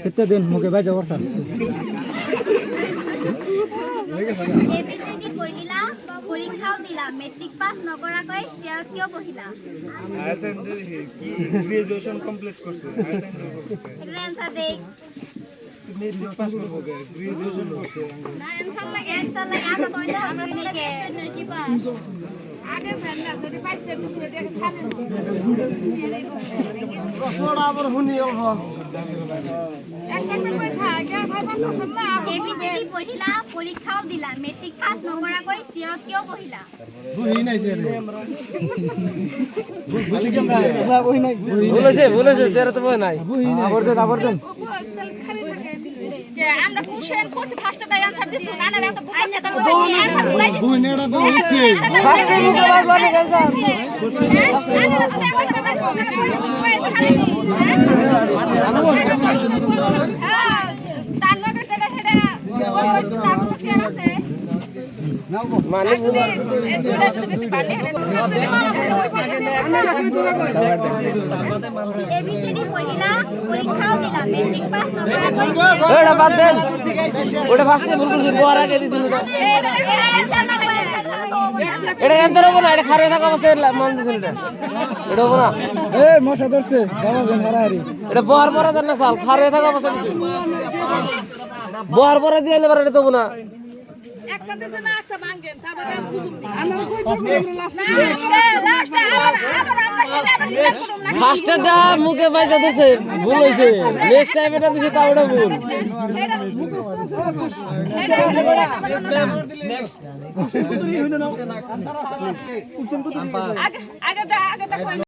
कितने दिन मुके भाई जबर सर পরীক্ষাও দিলা মেট্রিক পাস নকরাকৈ সিয়াৰত কিয় বহিলা হায়ার সেকেন্ডারি কি গ্রাজুয়েশন কমপ্লিট করছে হায়ার সেকেন্ডারি এটা आंसर দে মেট্রিক পাস করব গ্রাজুয়েশন করছে না आंसर লাগে আটা কইলে আমরা কি কি পাস আগে জানলা যদি পাইছে তো সেটা ছাড়ে প্রশ্নটা আবার শুনিও একটা কই থাকে ভাইবা পছন্দ না এবিসিডি পড়িলা পরীক্ষাও দিলা মেট্রিক পাস নকরাকৈ সিয়াৰত কিয় বহিলা বুঝি নাই স্যার বলেছে সেরা তো বই নাই আবার দেন আমরা কোশ্চেন করছি ফার্স্টে তাই आंसर দিছো না না এত বুঝাই না তো বুঝাই বুইনেটা তো হইছে ফার্স্টে মুকে ভাই বলে आंसर মানে এবিসিডি পড়িলা পরীক্ষাও দিলা মেট্রিক পাস নকরাকৈ ওটা বাদ দেন ওটা ফার্স্টে ভুল করছিস বড় আগে দিছিল এটা आंसर হবে না এটা খারে থাকা অবস্থায় মান দিছিল এটা হবে না এই মশা ধরছে বাবা দেন হারাহারি এটা বহার পরে দেন না সাল খারে থাকা অবস্থায় দিছিল বহার পরে দিয়ে এলে এটা তো হবে না একটা দেশে না একটা ভাঙেন তারপরে বুঝুন আমরা কই দিছি লাস্ট আবার ফার্স্টটা মুখে বাইজা দিছে ভুল হইছে নেক্সট টাইম এটা দিছে তাওটা ভুল নেক্সট